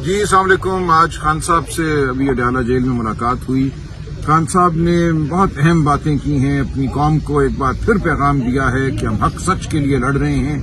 جی السلام علیکم. آج خان صاحب سے ابھی اڈیالہ جیل میں ملاقات ہوئی. خان صاحب نے بہت اہم باتیں کی ہیں. اپنی قوم کو ایک بار پھر پیغام دیا ہے کہ ہم حق سچ کے لیے لڑ رہے ہیں.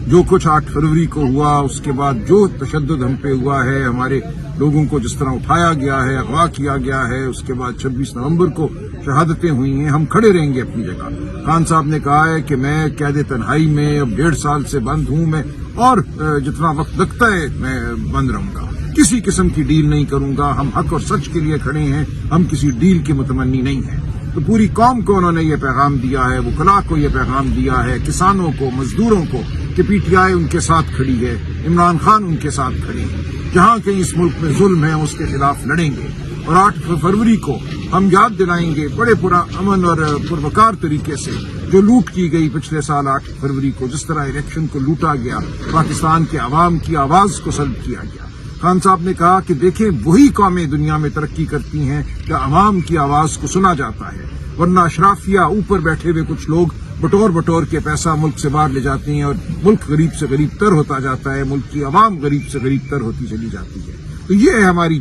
جو کچھ 8 فروری کو ہوا، اس کے بعد جو تشدد ہم پہ ہوا ہے، ہمارے لوگوں کو جس طرح اٹھایا گیا ہے، اغوا کیا گیا ہے، اس کے بعد 26 نومبر کو شہادتیں ہوئی ہیں، ہم کھڑے رہیں گے اپنی جگہ. خان صاحب نے کہا ہے کہ میں قید تنہائی میں اب 1.5 سال سے بند ہوں، میں اور جتنا وقت لگتا ہے میں بند رہوں گا. کسی قسم کی ڈیل نہیں کروں گا. ہم حق اور سچ کے لیے کھڑے ہیں، ہم کسی ڈیل کے متمنی نہیں ہیں. تو پوری قوم کو انہوں نے یہ پیغام دیا ہے، وکلاء کو یہ پیغام دیا ہے، کسانوں کو، مزدوروں کو، کہ پی ٹی آئی ان کے ساتھ کھڑی ہے، عمران خان ان کے ساتھ کھڑے ہیں. جہاں کہیں اس ملک میں ظلم ہے اس کے خلاف لڑیں گے. اور 8 فروری کو ہم یاد دلائیں گے بڑے پورا امن اور پروکار طریقے سے جو لوٹ کی گئی پچھلے سال 8 فروری کو، جس طرح الیکشن کو لوٹا گیا، پاکستان کے عوام کی آواز کو سلب کیا گیا. خان صاحب نے کہا کہ دیکھیں وہی قومیں دنیا میں ترقی کرتی ہیں کہ عوام کی آواز کو سنا جاتا ہے، ورنہ اشرافیہ اوپر بیٹھے ہوئے کچھ لوگ بٹور کے پیسہ ملک سے باہر لے جاتے ہیں اور ملک غریب سے غریب تر ہوتا جاتا ہے، ملک کی عوام غریب سے غریب تر ہوتی چلی جاتی ہے. تو یہ ہے ہماری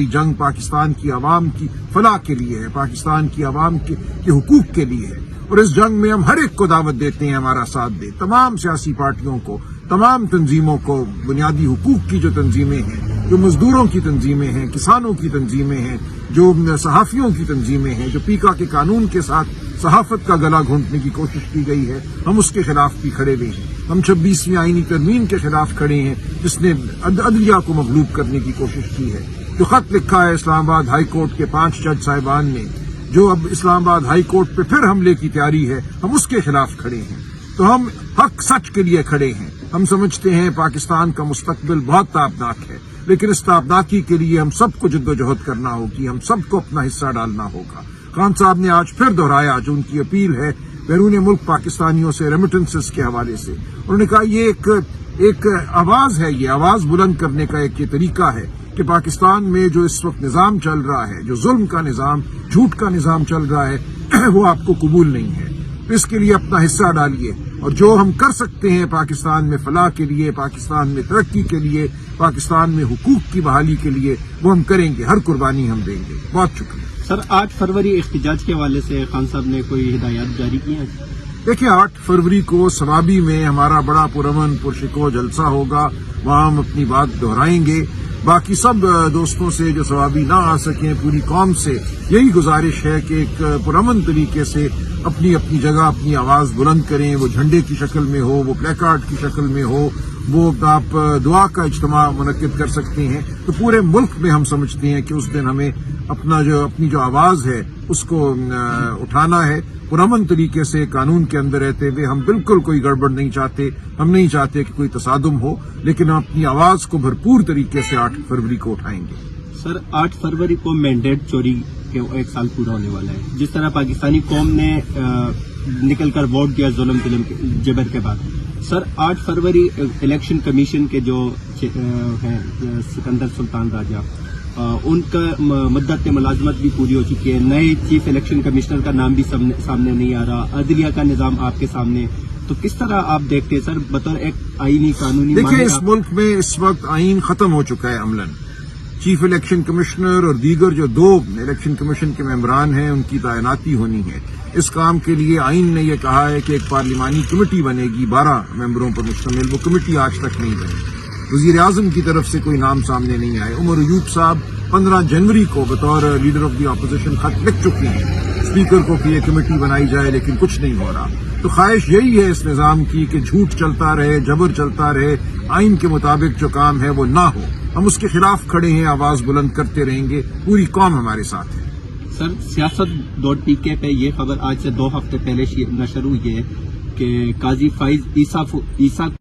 جنگ پاکستان کی عوام کی فلاح کے لیے ہے، پاکستان کی عوام کے حقوق کے لیے ہے. اور اس جنگ میں ہم ہر ایک کو دعوت دیتے ہیں ہمارا ساتھ دے. تمام سیاسی پارٹیوں کو، تمام تنظیموں کو، بنیادی حقوق کی جو تنظیمیں ہیں، جو مزدوروں کی تنظیمیں ہیں، کسانوں کی تنظیمیں ہیں، جو صحافیوں کی تنظیمیں ہیں، جو پیکا کے قانون کے ساتھ صحافت کا گلا گھونٹنے کی کوشش کی گئی ہے، ہم اس کے خلاف بھی کھڑے ہوئے ہیں. ہم 26ویں آئینی ترمیم کے خلاف کھڑے ہیں جس نے عدلیہ کو مغلوب کرنے کی کوشش کی ہے. جو خط لکھا ہے اسلام آباد ہائی کورٹ کے 5 جج صاحبان نے، جو اب اسلام آباد ہائی کورٹ پہ پھر حملے کی تیاری ہے، ہم اس کے خلاف کھڑے ہیں. تو ہم حق سچ کے لیے کھڑے ہیں. ہم سمجھتے ہیں پاکستان کا مستقبل بہت تابناک ہے، لیکن اس تابناکی کے لیے ہم سب کو جدوجہد کرنا ہوگی، ہم سب کو اپنا حصہ ڈالنا ہوگا. خان صاحب نے آج پھر دہرایا جو ان کی اپیل ہے بیرون ملک پاکستانیوں سے ریمیٹنسز کے حوالے سے. انہوں نے کہا یہ ایک آواز ہے، یہ آواز بلند کرنے کا ایک یہ طریقہ ہے کہ پاکستان میں جو اس وقت نظام چل رہا ہے، جو ظلم کا نظام، جھوٹ کا نظام چل رہا ہے، وہ آپ کو قبول نہیں ہے. اس کے لیے اپنا حصہ ڈالیے، اور جو ہم کر سکتے ہیں پاکستان میں فلاح کے لیے، پاکستان میں ترقی کے لیے، پاکستان میں حقوق کی بحالی کے لیے، وہ ہم کریں گے. ہر قربانی ہم دیں گے. بہت شکریہ. سر 8 فروری احتجاج کے حوالے سے خان صاحب نے کوئی ہدایات جاری کی ہیں؟ دیکھیں 8 فروری کو ثوابی میں ہمارا بڑا پرامن پرشکو جلسہ ہوگا، وہاں ہم اپنی بات دہرائیں گے. باقی سب دوستوں سے جو ثوابی نہ آ سکیں، پوری قوم سے یہی گزارش ہے کہ ایک پرامن طریقے سے اپنی جگہ اپنی آواز بلند کریں. وہ جھنڈے کی شکل میں ہو، وہ پلے کارڈ کی شکل میں ہو، وہ آپ دعا کا اجتماع منعقد کر سکتے ہیں. تو پورے ملک میں ہم سمجھتے ہیں کہ اس دن ہمیں اپنی جو آواز ہے اس کو اٹھانا ہے پرامن طریقے سے، قانون کے اندر رہتے ہوئے. ہم بالکل کوئی گڑبڑ نہیں چاہتے، ہم نہیں چاہتے کہ کوئی تصادم ہو، لیکن ہم اپنی آواز کو بھرپور طریقے سے 8 فروری کو اٹھائیں گے. سر 8 فروری کو مینڈیٹ چوری کے 1 سال پورا ہونے والا ہے. جس طرح پاکستانی قوم نے نکل کر ووٹ دیا ظلم جبر کے بعد، سر 8 فروری الیکشن کمیشن کے جو ہیں سکندر سلطان راجہ، ان کا مدت ملازمت بھی پوری ہو چکی ہے. نئے چیف الیکشن کمشنر کا نام بھی سامنے نہیں آ رہا. عدلیہ کا نظام آپ کے سامنے. تو کس طرح آپ دیکھتے ہیں سر بطور ایک آئینی قانونی؟ دیکھیں اس ملک میں اس وقت آئین ختم ہو چکا ہے عملاً. چیف الیکشن کمشنر اور دیگر جو 2 الیکشن کمیشن کے ممبران ہیں ان کی تعیناتی ہونی ہے. اس کام کے لیے آئین نے یہ کہا ہے کہ ایک پارلیمانی کمیٹی بنے گی 12 ممبروں پر مشتمل. وہ کمیٹی آج تک نہیں بنی. وزیر اعظم کی طرف سے کوئی نام سامنے نہیں آئے. عمر ایوب صاحب 15 جنوری کو بطور لیڈر آف دی اپوزیشن خط لکھ چکے ہیں اسپیکر کو کہ یہ کمیٹی بنائی جائے، لیکن کچھ نہیں ہو رہا. تو خواہش یہی ہے اس نظام کی کہ جھوٹ چلتا رہے، جبر چلتا رہے، آئین کے مطابق جو کام ہے وہ نہ ہو. ہم اس کے خلاف کھڑے ہیں، آواز بلند کرتے رہیں گے. پوری قوم ہمارے ساتھ ہے. سر سیاست.pk پہ یہ خبر آج سے 2 ہفتے پہلے نشر ہوئی ہے کہ قاضی فائز عیسیٰ